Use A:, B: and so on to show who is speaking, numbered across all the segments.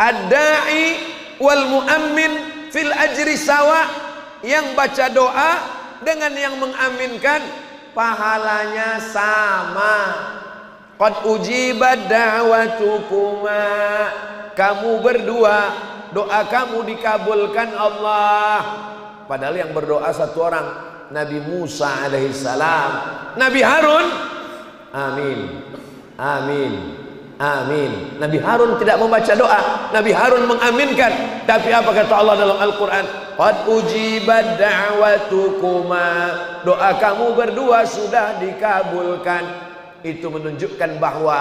A: Ad-da'i wal mu'ammin fil ajri sawa. Yang baca doa dengan yang mengaminkan pahalanya sama. Qad ujibat da'watukuma. Kamu berdua, doa kamu dikabulkan Allah. Padahal yang berdoa satu orang, Nabi Musa alaihissalam. Nabi Harun, amin, amin, amin. Nabi Harun tidak membaca doa, Nabi Harun mengaminkan. Tapi apa kata Allah dalam Al-Quran? Qad ujibat da'watukuma. Doa kamu berdua sudah dikabulkan. Itu menunjukkan bahwa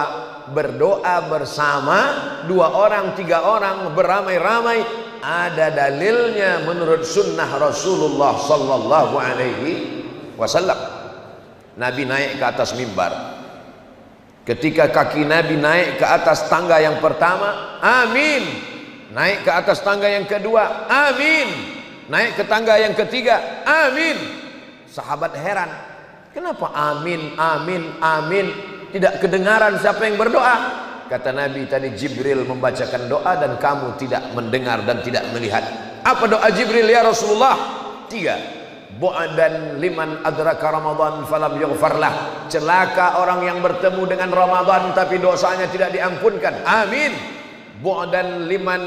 A: berdoa bersama, 2 orang, 3 orang, beramai-ramai, ada dalilnya menurut sunnah Rasulullah sallallahu alaihi wasallam. Nabi naik ke atas mimbar. Ketika kaki Nabi naik ke atas tangga yang pertama, amin. Naik ke atas tangga yang kedua, amin. Naik ke tangga yang ketiga, amin. Sahabat heran, kenapa amin, amin, amin? Tidak kedengaran siapa yang berdoa. Kata Nabi, tadi Jibril membacakan doa dan kamu tidak mendengar dan tidak melihat. Apa doa Jibril ya Rasulullah? 3. Bu'dan liman adraka Ramadan falam yughfarlah. Celaka orang yang bertemu dengan Ramadan tapi dosanya tidak diampunkan. Amin. Bu'dan liman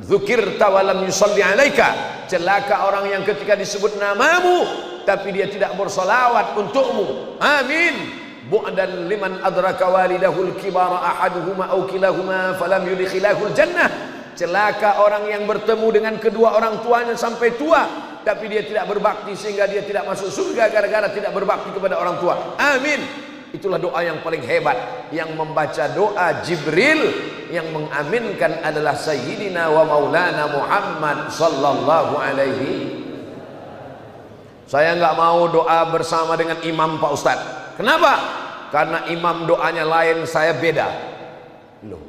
A: dzukirta walam yusalli alaika. Celaka orang yang ketika disebut namamu tapi dia tidak bersolawat untukmu. Amin. Bu'dan liman adraka walidahul kibara ahaduhuma aw kilahuma falam yudkhilahul jannah. Celaka orang yang bertemu dengan kedua orang tuanya sampai tua tapi dia tidak berbakti sehingga dia tidak masuk surga gara-gara tidak berbakti kepada orang tua. Amin. Itulah doa yang paling hebat. Yang membaca doa Jibril, yang mengaminkan adalah Sayyidina wa Maulana Muhammad sallallahu alaihi. Saya nggak mau doa bersama dengan imam Pak Ustadz. Kenapa? Karena imam doanya lain, saya beda. Loh,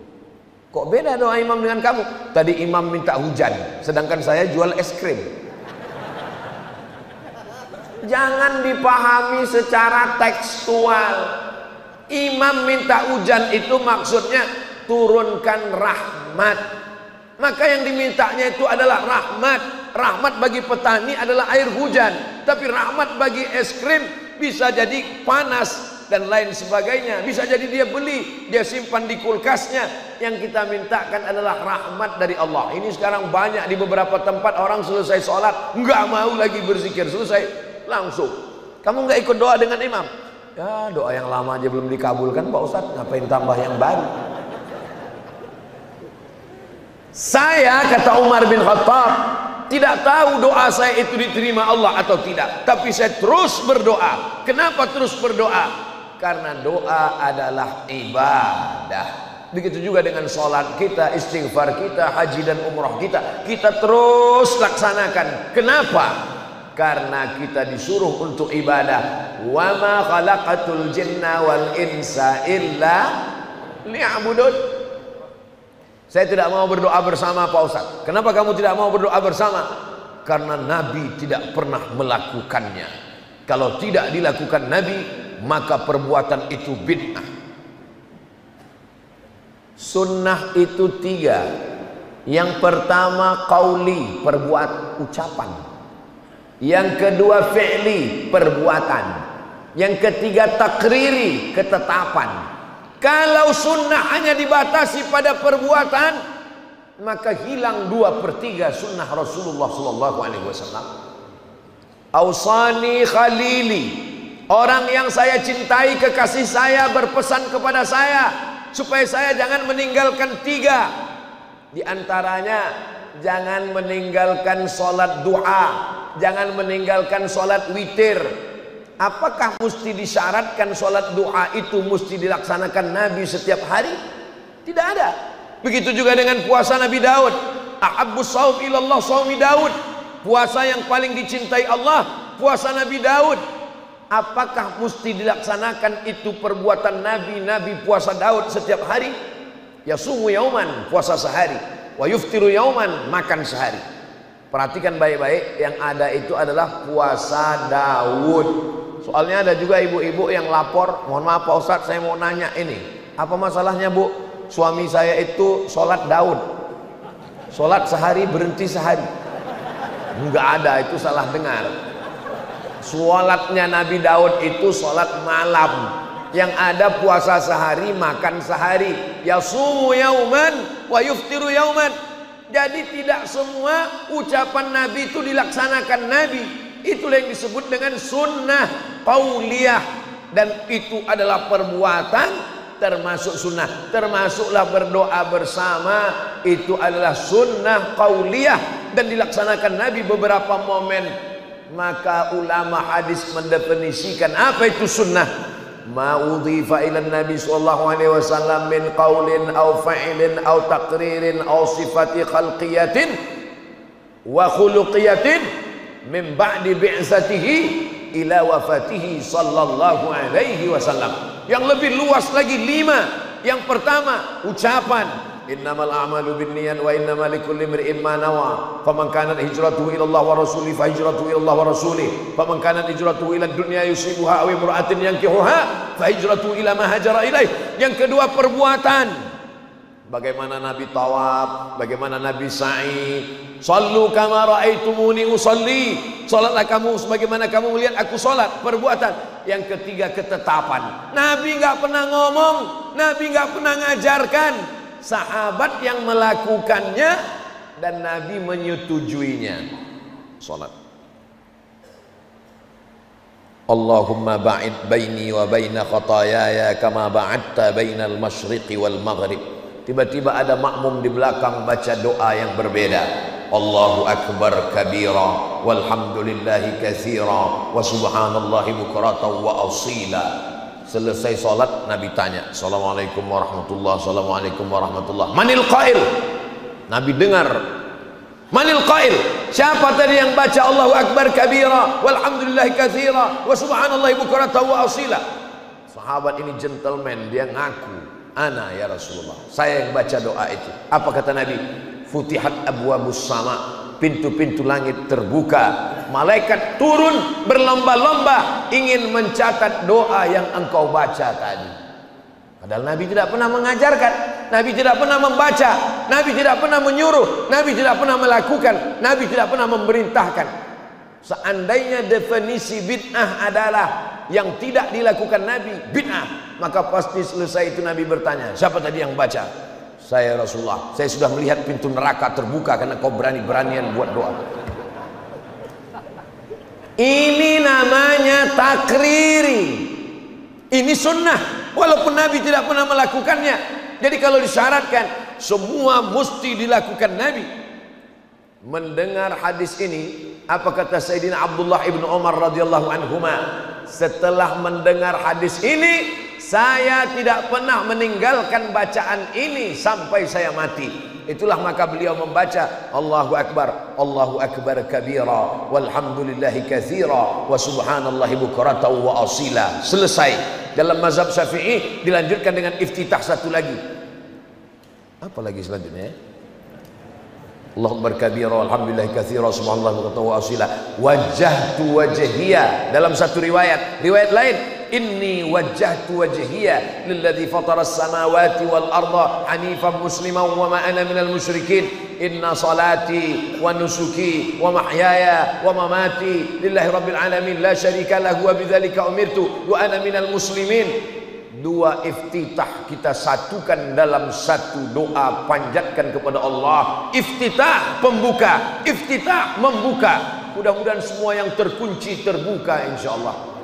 A: kok beda doa imam dengan kamu? Tadi imam minta hujan, sedangkan saya jual es krim. Jangan dipahami secara tekstual. Imam minta hujan itu maksudnya turunkan rahmat. Maka yang dimintanya itu adalah rahmat. Rahmat bagi petani adalah air hujan. Tapi rahmat bagi es krim bisa jadi panas dan lain sebagainya. Bisa jadi dia beli, dia simpan di kulkasnya. Yang kita mintakan adalah rahmat dari Allah. Ini sekarang banyak di beberapa tempat orang selesai sholat nggak mau lagi berzikir, selesai langsung. Kamu nggak ikut doa dengan imam? Ya doa yang lama aja belum dikabulkan Pak Ustadz, ngapain tambah yang baru? Saya, kata Umar bin Khattab, tidak tahu doa saya itu diterima Allah atau tidak, tapi saya terus berdoa. Kenapa terus berdoa? Karena doa adalah ibadah. Begitu juga dengan sholat kita, istighfar kita, haji dan umrah kita, kita terus laksanakan. Kenapa? Karena kita disuruh untuk ibadah. Wa ma khalaqatul jinna wal insa illa liya'budun. Saya tidak mau berdoa bersama Pak Ustaz. Kenapa kamu tidak mau berdoa bersama? Karena Nabi tidak pernah melakukannya. Kalau tidak dilakukan Nabi, maka perbuatan itu bid'ah. Sunnah itu 3. Yang pertama qauli, perbuat ucapan. Yang kedua fi'li, perbuatan. Yang ketiga takriri, ketetapan. Kalau sunnah hanya dibatasi pada perbuatan, maka hilang 2/3 sunnah Rasulullah sallallahu alaihi wasallam. Ausani khalili, orang yang saya cintai, kekasih saya berpesan kepada saya supaya saya jangan meninggalkan 3. Di antaranya jangan meninggalkan sholat duha, jangan meninggalkan sholat witir. Apakah mesti disyaratkan sholat duha itu mesti dilaksanakan Nabi setiap hari? Tidak ada. Begitu juga dengan puasa Nabi Daud. Ahabbus shaum ilallah shaumi Daud. Puasa yang paling dicintai Allah, puasa Nabi Daud. Apakah mesti dilaksanakan itu perbuatan Nabi? Nabi puasa Daud setiap hari. Yasumu yauman, puasa sehari. Wa yuftiru yauman, makan sehari. Perhatikan baik-baik, yang ada itu adalah puasa Daud. Soalnya ada juga ibu-ibu yang lapor, mohon maaf Pak Ustadz, saya mau nanya ini, apa masalahnya Bu? Suami saya itu sholat Daud. Sholat sehari berhenti sehari. Enggak ada, itu salah dengar. Sholatnya Nabi Daud itu sholat malam. Yang ada puasa sehari, makan sehari. Yasumu yauman wa yuftiru yauman. Jadi tidak semua ucapan Nabi itu dilaksanakan Nabi. Itulah yang disebut dengan sunnah qauliyah. Dan itu adalah perbuatan termasuk sunnah. Termasuklah berdoa bersama, itu adalah sunnah qauliyah dan dilaksanakan Nabi beberapa momen. Maka ulama hadis mendefinisikan apa itu sunnah. Ma udhifa ila Nabi sallallahu alaihi wasallam min qaulin aw fa'ilin aw taqririn aw sifati khalqiyatin wa khuluqiyatin min ba'di bi'satihi ila wafatihi sallallahu alaihi wasallam. Yang lebih luas lagi 5. Yang pertama ucapan innamal a'malu binniyat wa innamal likulli imri'in ma nawa faman kanat hijratuhu ila Allah wa rasulih fa hijratuhu ila Allah wa rasulih faman kanat hijratuhu ila dunya yusibuha aw imra'atin yankihuha fa hijratuhu ila ma hajara ilaih. Yang kedua perbuatan, bagaimana Nabi tawaf, bagaimana Nabi sa'i. Sallu kama ra'aitumuni usalli, salatlah kamu sebagaimana kamu melihat aku salat. Perbuatan. Yang ketiga ketetapan. Nabi enggak pernah ngomong, Nabi enggak pernah ngajarkan, sahabat yang melakukannya dan Nabi menyetujuinya. Salat. Allahumma ba'id baini wa baina khataayaya kama ba'adta bainal masyriqi wal maghrib. Tiba-tiba ada makmum di belakang baca doa yang berbeda. Allahu akbar kabira walhamdulillahi katsira wa subhanallahi bukratan wa asila. Selesai salat Nabi tanya, assalamualaikum warahmatullahi, assalamualaikum warahmatullahi. Manil qail? Nabi dengar. Manil qail? Siapa tadi yang baca Allahu akbar kabira walhamdulillahi katsira wa subhanallahi bukratan wa asila? Sahabat ini gentleman, dia ngaku, ana ya Rasulullah, saya yang baca doa itu. Apa kata Nabi? Futihat abwabus sama, pintu-pintu langit terbuka, malaikat turun berlomba-lomba ingin mencatat doa yang engkau baca tadi. Padahal Nabi tidak pernah mengajarkan, Nabi tidak pernah membaca, Nabi tidak pernah menyuruh, Nabi tidak pernah melakukan, Nabi tidak pernah memerintahkan. Seandainya definisi bid'ah adalah yang tidak dilakukan Nabi, bid'ah, maka pasti selesai itu Nabi bertanya, siapa tadi yang baca? Saya Rasulullah, saya sudah melihat pintu neraka terbuka karena kau berani-beranian buat doa. Ini namanya takriri. Ini sunnah, walaupun Nabi tidak pernah melakukannya. Jadi kalau disyaratkan, semua mesti dilakukan Nabi. Mendengar hadis ini, apa kata Sayyidina Abdullah ibn Umar radhiyallahu anhuma? Setelah mendengar hadis ini, saya tidak pernah meninggalkan bacaan ini sampai saya mati. Itulah maka beliau membaca Allahu akbar kabira walhamdulillahi katsira wa subhanallahi bukratan wa asila. Selesai. Dalam mazhab Syafi'i dilanjutkan dengan iftitah satu lagi. Apa lagi selanjutnya? Allahu akbar kabira walhamdulillahi katsira subhanallahi bukratan wa asila. Wajjahtu wajhiya. Dalam satu riwayat lain, inni wajjahtu wajhiya lilladzi fataras samawati wal arda hanifan musliman wa ma ana minal musyrikin. Inna salati wa nusuki wa mahyaya wa mamati lillahi rabbil alamin la syarika lahu wa bidzalika umirtu wa ana minal muslimin. Dua iftitah kita satukan dalam satu doa, panjatkan kepada Allah. Iftitah pembuka, iftitah membuka. Mudah-mudahan semua yang terkunci terbuka insyaallah.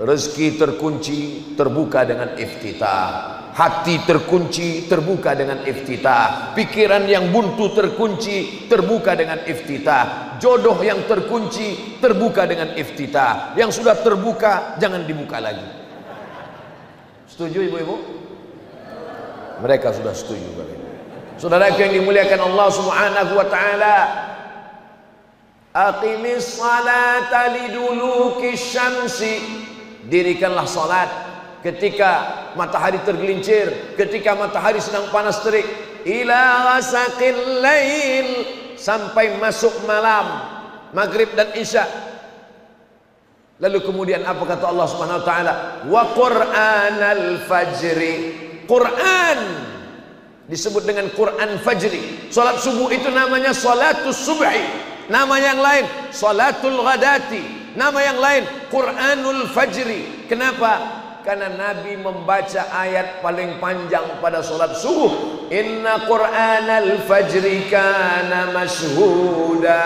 A: Rezeki terkunci terbuka dengan iftitah, hati terkunci terbuka dengan iftitah, pikiran yang buntu terkunci terbuka dengan iftitah, jodoh yang terkunci terbuka dengan iftitah, yang sudah terbuka jangan dibuka lagi. Setuju ibu-ibu? Mereka sudah setuju. Saudara yang dimuliakan Allah Subhanahu wa taala, aqimis salata liduluki syamsi, dirikanlah salat ketika matahari tergelincir, ketika matahari sedang panas terik, ila ghasaqil lail, sampai masuk malam, maghrib dan isya. Lalu kemudian apa kata Allah Subhanahu wa taala? Wa Qur'anal fajri. Quran disebut dengan Quran Fajri. Salat subuh itu namanya salatus subhi, nama yang lain salatul ghadati, nama yang lain Quranul Fajri. Kenapa? Karena Nabi membaca ayat paling panjang pada salat subuh, inna Quranal Fajri kana mashhuda.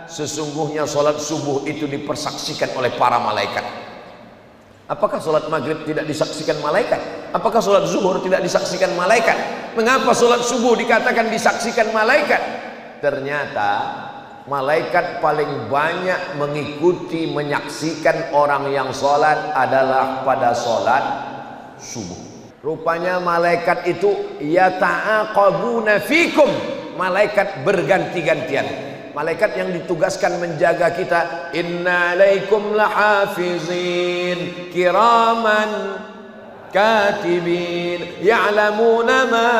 A: Sesungguhnya salat subuh itu dipersaksikan oleh para malaikat. Apakah salat maghrib tidak disaksikan malaikat? Apakah salat zuhur tidak disaksikan malaikat? Mengapa salat subuh dikatakan disaksikan malaikat? Ternyata malaikat paling banyak mengikuti, menyaksikan orang yang sholat adalah pada sholat subuh. Rupanya malaikat itu yata'aqabuna fikum, malaikat berganti-gantian. Malaikat yang ditugaskan menjaga kita, inna alaikum lahafizin kiraman katibin ya'lamuna ma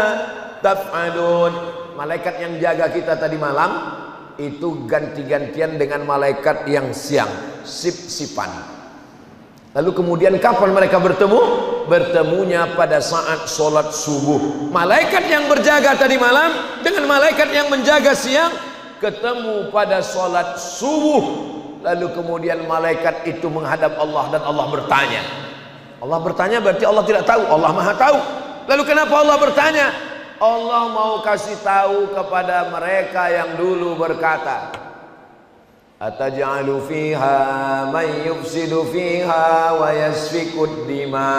A: taf'alun. Malaikat yang jaga kita tadi malam itu ganti-gantian dengan malaikat yang siang, sip-sipan. Lalu kemudian kapan mereka bertemu? Bertemunya pada saat sholat subuh. Malaikat yang berjaga tadi malam dengan malaikat yang menjaga siang ketemu pada sholat subuh. Lalu kemudian malaikat itu menghadap Allah dan Allah bertanya. Allah bertanya berarti Allah tidak tahu, Allah Maha tahu. Lalu kenapa Allah bertanya? Allah mau kasih tahu kepada mereka yang dulu berkata, ataj'alu fiha man yufsidu fiha wa yasfikud dima.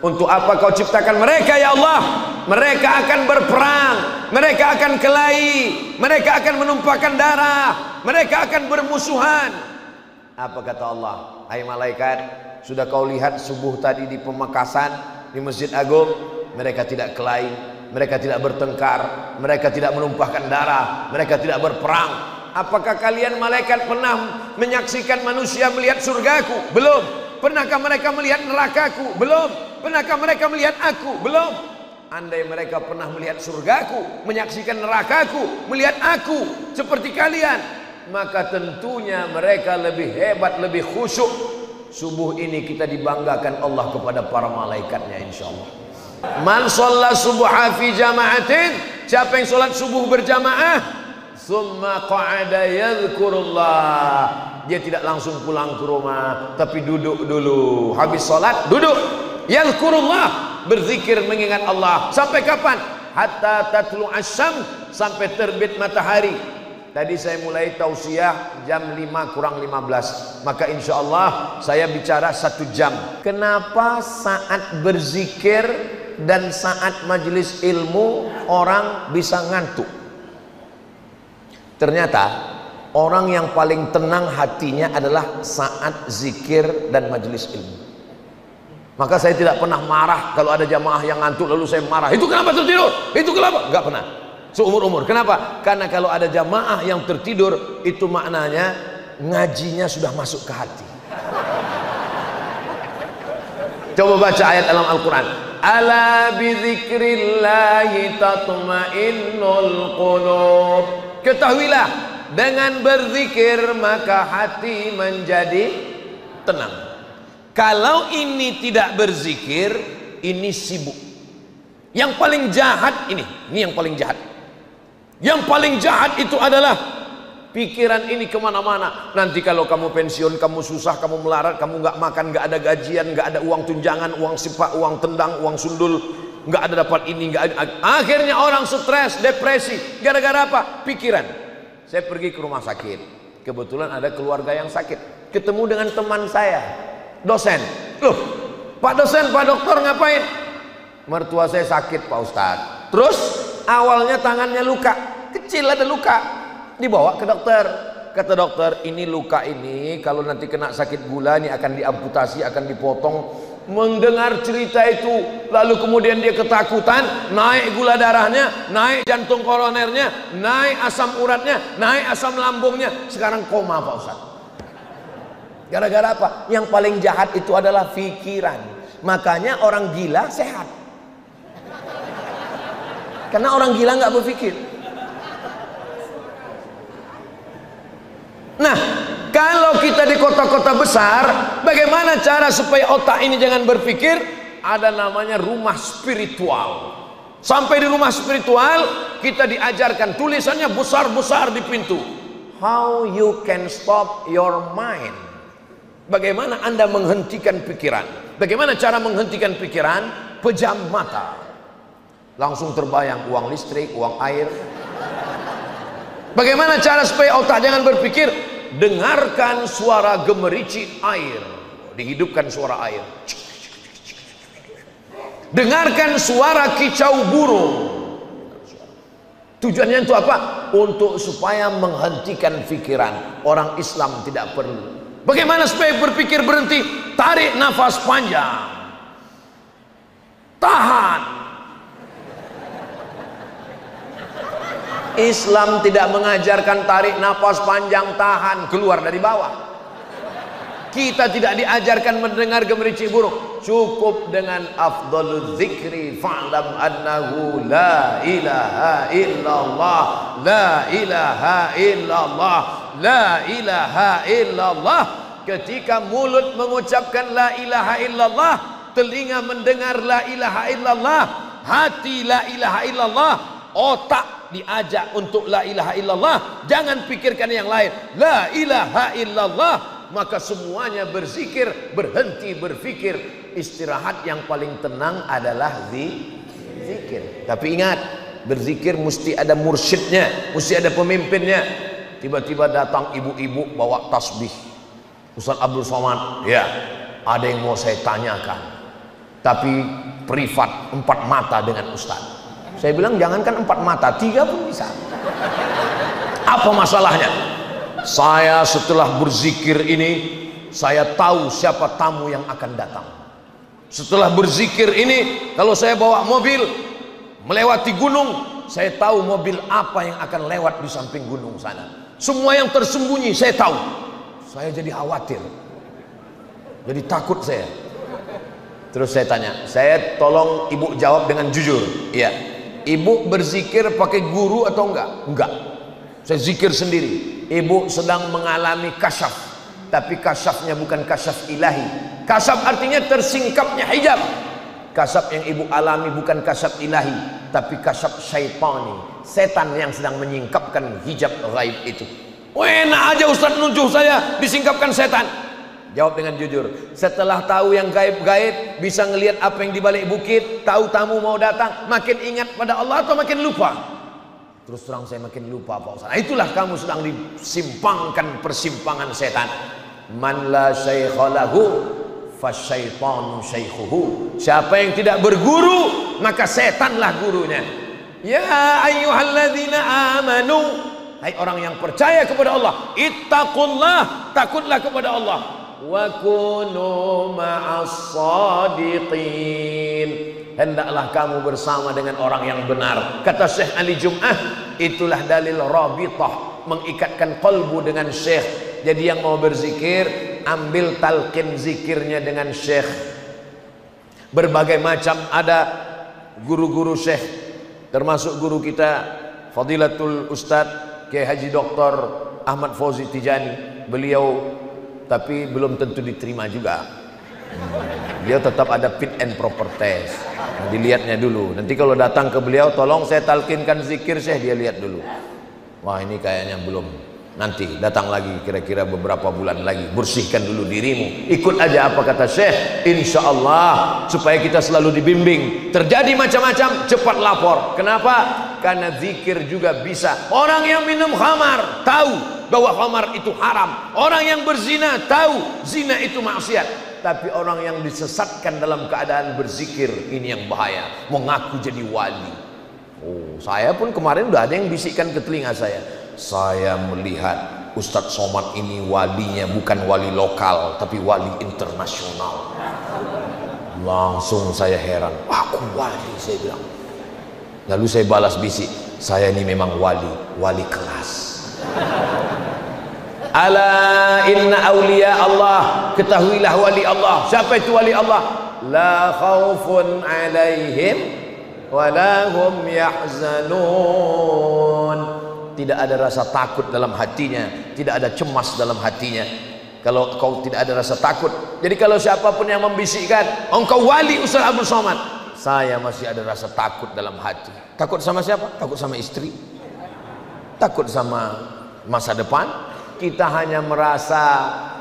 A: Untuk apa kau ciptakan mereka ya Allah? Mereka akan berperang, mereka akan kelahi, mereka akan menumpahkan darah, mereka akan bermusuhan. Apa kata Allah? Hai malaikat, sudah kau lihat subuh tadi di Pemekasan, di Masjid Agung? Mereka tidak kelahi, mereka tidak bertengkar, mereka tidak menumpahkan darah, mereka tidak berperang. Apakah kalian malaikat pernah menyaksikan manusia melihat surgaku? Belum. Pernahkah mereka melihat nerakaku? Belum. Pernahkah mereka melihat aku? Belum. Andai mereka pernah melihat surgaku, menyaksikan nerakaku, melihat aku seperti kalian, maka tentunya mereka lebih hebat, lebih khusyuk. Subuh ini kita dibanggakan Allah kepada para malaikatnya insyaallah. Man shalla subha fi jama'atin, siapa yang sholat subuh berjamaah, summa qa'ada yadhkurullah, dia tidak langsung pulang ke rumah tapi duduk dulu, habis sholat duduk, yadhkurullah, berzikir mengingat Allah. Sampai kapan? Hatta tatlu asyam, sampai terbit matahari. Tadi saya mulai tausiah jam 5 kurang 15, maka insya Allah saya bicara 1 jam. Kenapa saat berzikir dan saat majelis ilmu orang bisa ngantuk? Ternyata orang yang paling tenang hatinya adalah saat zikir dan majelis ilmu. Maka saya tidak pernah marah kalau ada jamaah yang ngantuk lalu saya marah, itu kenapa tertidur, itu kenapa, nggak pernah seumur-umur. Kenapa? Karena kalau ada jamaah yang tertidur itu maknanya ngajinya sudah masuk ke hati. Coba baca ayat dalam Al-Quran, ala bizikrillahi tatma'innul qulub. Ketahuilah, dengan berzikir maka hati menjadi tenang. Kalau ini tidak berzikir, ini sibuk. Yang paling jahat ini yang paling jahat. Yang paling jahat itu adalah pikiran ini kemana-mana. Nanti kalau kamu pensiun, kamu susah, kamu melarat, kamu nggak makan, nggak ada gajian, nggak ada uang tunjangan, uang sipak, uang tendang, uang sundul, nggak ada dapat ini, nggak ada. Akhirnya orang stres, depresi. Gara-gara apa? Pikiran. Saya pergi ke rumah sakit. Kebetulan ada keluarga yang sakit. Ketemu dengan teman saya, dosen. Loh, Pak dosen, Pak dokter ngapain? Mertua saya sakit Pak Ustadz. Terus awalnya tangannya luka, kecil ada luka, dibawa ke dokter. Kata dokter, ini luka ini kalau nanti kena sakit gula ini akan diamputasi, akan dipotong. Mendengar cerita itu lalu kemudian dia ketakutan, naik gula darahnya, naik jantung koronernya, naik asam uratnya, naik asam lambungnya, sekarang koma Pak Ustadz. Gara-gara apa? Yang paling jahat itu adalah pikiran. Makanya orang gila sehat, karena orang gila nggak berpikir. Nah, kalau kita di kota-kota besar, bagaimana cara supaya otak ini jangan berpikir? Ada namanya rumah spiritual. Sampai di rumah spiritual kita diajarkan, tulisannya besar-besar di pintu, how you can stop your mind. Bagaimana Anda menghentikan pikiran? Bagaimana cara menghentikan pikiran? Pejam mata. Langsung terbayang uang listrik, uang air. Bagaimana cara supaya otak jangan berpikir? Dengarkan suara gemericik air. Dihidupkan suara air. Dengarkan suara kicau burung. Tujuannya itu apa? Untuk supaya menghentikan pikiran. Orang Islam tidak perlu. Bagaimana supaya berpikir berhenti? Tarik nafas panjang. Tahan. Islam tidak mengajarkan tarik nafas panjang, tahan, keluar dari bawah. Kita tidak diajarkan mendengar gemericik burung. Cukup dengan afdhalul zikri fa'lam annahu la ilaha illallah, la ilaha illallah, la ilaha illallah. Ketika mulut mengucapkan la ilaha illallah, telinga mendengar la ilaha illallah, hati la ilaha illallah, otak diajak untuk la ilaha illallah. Jangan pikirkan yang lain. La ilaha illallah, maka semuanya berzikir, berhenti berpikir. Istirahat yang paling tenang adalah zikir. Tapi ingat, berzikir mesti ada mursyidnya, mesti ada pemimpinnya. Tiba-tiba datang ibu-ibu bawa tasbih. Ustaz Abdul Somad, ya, ada yang mau saya tanyakan, tapi privat, 4 mata dengan Ustaz. Saya bilang jangankan 4 mata, 3 pun bisa. Apa masalahnya? Saya setelah berzikir ini, saya tahu siapa tamu yang akan datang. Setelah berzikir ini, kalau saya bawa mobil melewati gunung, saya tahu mobil apa yang akan lewat di samping gunung sana. Semua yang tersembunyi saya tahu. Saya jadi khawatir, jadi takut saya. Terus saya tanya, saya tolong ibu jawab dengan jujur. Iya, ibu berzikir pakai guru atau enggak? Enggak, saya zikir sendiri. Ibu sedang mengalami kasyaf, tapi kasyafnya bukan kasyaf ilahi. Kasyaf artinya tersingkapnya hijab. Kasyaf yang ibu alami bukan kasyaf ilahi, tapi kasyaf syaitani, setan yang sedang menyingkapkan hijab gaib itu. Enak aja Ustaz nunjuk saya disingkapkan setan. Jawab dengan jujur. Setelah tahu yang gaib-gaib, bisa ngelihat apa yang di balik bukit, tahu tamu mau datang, makin ingat pada Allah atau makin lupa? Terus terang saya makin lupa Pak Ustaz. Nah, itulah kamu sedang disimpangkan persimpangan setan. Man la syaikha lahu fasyaitanu syaikhuhu. Siapa yang tidak berguru, maka setanlah gurunya. Ya ayyuhalladzina amanu, hai orang yang percaya kepada Allah, ittaqullah, takutlah kepada Allah. Wa kunu ma'as shadiqin, hendaklah kamu bersama dengan orang yang benar. Kata Syekh Ali Jum'ah, itulah dalil rabitah, mengikatkan qalbu dengan Syekh. Jadi yang mau berzikir, ambil talqin zikirnya dengan Syekh. Berbagai macam ada guru-guru Syekh, termasuk guru kita Fadilatul Ustadz Kiai Haji Dr. Ahmad Fauzi Tijani. Beliau tapi belum tentu diterima juga. Beliau tetap ada fit and proper test. Nah, dilihatnya dulu. Nanti kalau datang ke beliau, tolong saya talkinkan zikir Syekh, dia lihat dulu. Wah, ini kayaknya belum. Nanti datang lagi kira-kira beberapa bulan lagi, bersihkan dulu dirimu, ikut aja apa kata Syekh, insya Allah, supaya kita selalu dibimbing. Terjadi macam-macam, cepat lapor. Kenapa? Karena zikir juga bisa. Orang yang minum khamar tahu bahwa khamar itu haram, orang yang berzina tahu zina itu maksiat. Tapi orang yang disesatkan dalam keadaan berzikir, ini yang bahaya, mengaku jadi wali. Oh, saya pun kemarin udah ada yang bisikkan ke telinga saya melihat Ustadz Somad ini walinya bukan wali lokal, tapi wali internasional. Langsung saya heran, aku wali, saya bilang. Lalu saya balas bisik, saya ini memang wali kelas. Ala inna awliya Allah, ketahuilah wali Allah. Siapa itu wali Allah? La khaufun alaihim wala hum yahzanun. Tidak ada rasa takut dalam hatinya, tidak ada cemas dalam hatinya. Kalau kau tidak ada rasa takut, jadi kalau siapapun yang membisikkan engkau wali Ustaz Abdul Somad, saya masih ada rasa takut dalam hati. Takut sama siapa? Takut sama istri, takut sama masa depan. Kita hanya merasa,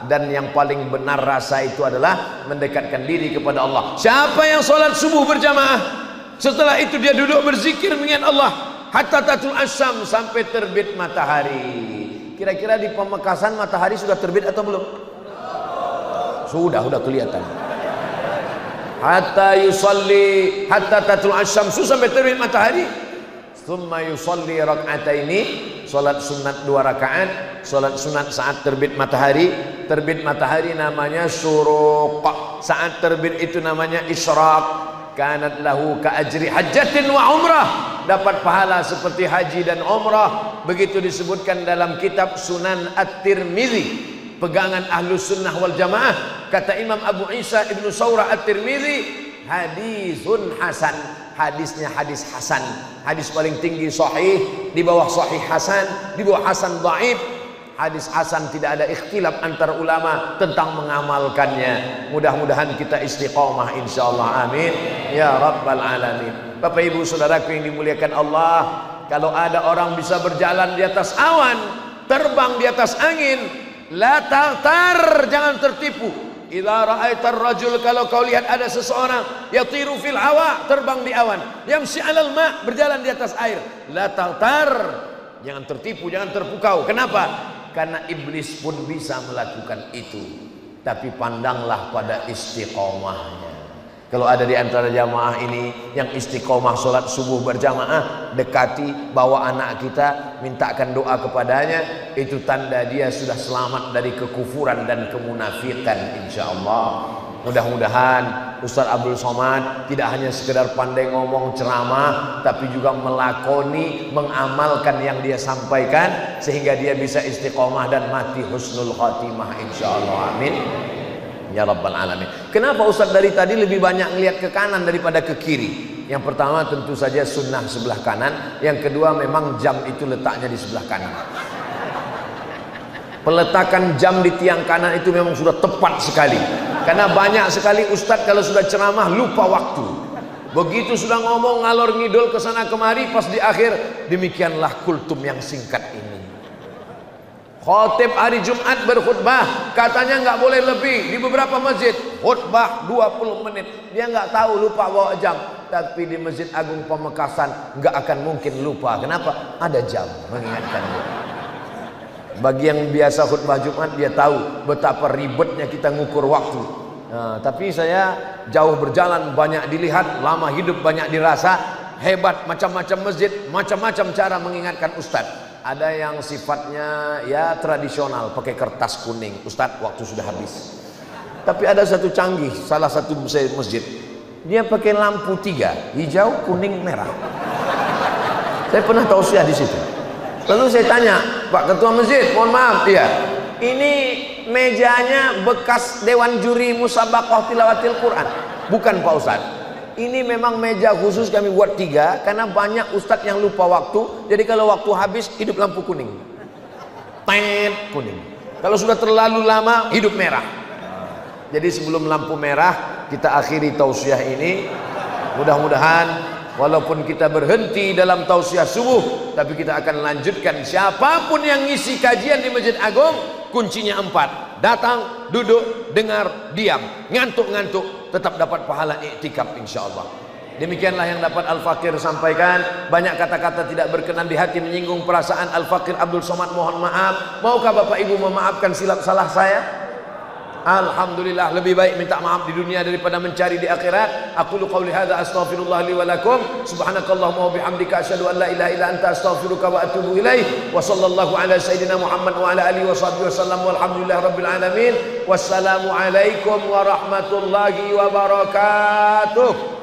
A: dan yang paling benar rasa itu adalah mendekatkan diri kepada Allah. Siapa yang sholat subuh berjamaah, setelah itu dia duduk berzikir mengingat Allah hatta tatul asyam, sampai terbit matahari. Kira-kira di Pamekasan matahari sudah terbit atau belum? Sudah kelihatan. Hatta yusalli hatta tatul asyam, sampai terbit matahari. Tsumma yusalli rak'ataini, salat sunat 2 rakaat. Salat sunat saat terbit matahari. Terbit matahari namanya syuruq, saat terbit itu namanya isyraq. Kanat lahu ka ajri hajjatin wa umrah, dapat pahala seperti haji dan umrah. Begitu disebutkan dalam kitab Sunan At-Tirmidzi, pegangan Ahlus Sunnah wal Jamaah. Kata Imam Abu Isa Ibnu Saurah At-Tirmidzi, hadisun hasan, hadisnya hadis hasan. Hadis paling tinggi sahih, di bawah sahih hasan, di bawah hasan dhaif. Hadis hasan tidak ada ikhtilaf antar ulama tentang mengamalkannya. Mudah-mudahan kita istiqomah insyaallah, amin ya rabbal alamin. Bapak ibu saudaraku yang dimuliakan Allah, kalau ada orang bisa berjalan di atas awan, terbang di atas angin, la taghtar, jangan tertipu. Idza ra'aitar rajul, kalau kau lihat ada seseorang yatiru fil hawa, terbang di awan, yamshi 'alal ma, berjalan di atas air, la taghtar, jangan tertipu, jangan terpukau. Kenapa? Karena iblis pun bisa melakukan itu. Tapi pandanglah pada istiqomahnya. Kalau ada di antara jamaah ini yang istiqomah sholat subuh berjamaah, dekati, bawa anak kita, mintakan doa kepadanya. Itu tanda dia sudah selamat dari kekufuran dan kemunafikan insyaallah. Mudah-mudahan Ustaz Abdul Somad tidak hanya sekedar pandai ngomong ceramah, tapi juga melakoni, mengamalkan yang dia sampaikan, sehingga dia bisa istiqomah dan mati husnul khatimah insyaallah, amin ya rabbal alamin. Kenapa Ustaz dari tadi lebih banyak ngelihat ke kanan daripada ke kiri? Yang pertama tentu saja sunnah sebelah kanan, yang kedua memang jam itu letaknya di sebelah kanan. Peletakan jam di tiang kanan itu memang sudah tepat sekali. Karena banyak sekali ustadz kalau sudah ceramah lupa waktu. Begitu sudah ngomong ngalor ngidul ke sana kemari, pas di akhir demikianlah kultum yang singkat ini. Khotib hari Jumat berkhutbah, katanya nggak boleh lebih. Di beberapa masjid khutbah 20 menit. Dia nggak tahu, lupa bawa jam. Tapi di Masjid Agung Pamekasan nggak akan mungkin lupa. Kenapa? Ada jam mengingatkan dia. Bagi yang biasa khutbah Jumat, dia tahu betapa ribetnya kita ngukur waktu. Nah, tapi saya jauh berjalan, banyak dilihat, lama hidup banyak dirasa. Hebat, macam-macam masjid, macam-macam cara mengingatkan ustadz. Ada yang sifatnya ya tradisional, pakai kertas kuning. Ustadz, waktu sudah habis. Tapi ada satu canggih, salah satu masjid, dia pakai lampu 3, hijau, kuning, merah. Saya pernah tausiah di situ. Lalu saya tanya, Pak Ketua Masjid, mohon maaf, iya, ini mejanya bekas Dewan Juri Musabaqah Tilawatil Quran. Bukan Pak Ustadz, ini memang meja khusus kami buat 3, karena banyak ustadz yang lupa waktu. Jadi kalau waktu habis, hidup lampu kuning. Tet, kuning. Kalau sudah terlalu lama, hidup merah. Jadi sebelum lampu merah, kita akhiri tausiah ini. Mudah-mudahan walaupun kita berhenti dalam tausiah subuh, tapi kita akan lanjutkan. Siapapun yang ngisi kajian di Masjid Agung, kuncinya 4. Datang, duduk, dengar, diam. Ngantuk-ngantuk, tetap dapat pahala iktikaf insyaallah. Demikianlah yang dapat Al-Fakir sampaikan. Banyak kata-kata tidak berkenan di hati, menyinggung perasaan Al-Fakir Abdul Somad, mohon maaf. Maukah Bapak Ibu memaafkan silap salah saya? Alhamdulillah, lebih baik minta maaf di dunia daripada mencari di akhirat. Aqulu qawli hadza astaghfirullah li wa lakum. Subhanakallahumma wa bihamdika asyhadu an la ilaha illa anta astaghfiruka wa atubu ilaik. Wa sallallahu ala sayyidina Muhammad wa ala alihi wa sahbihi wasallam walhamdulillahi rabbil alamin. Wassalamu alaikum warahmatullahi wabarakatuh.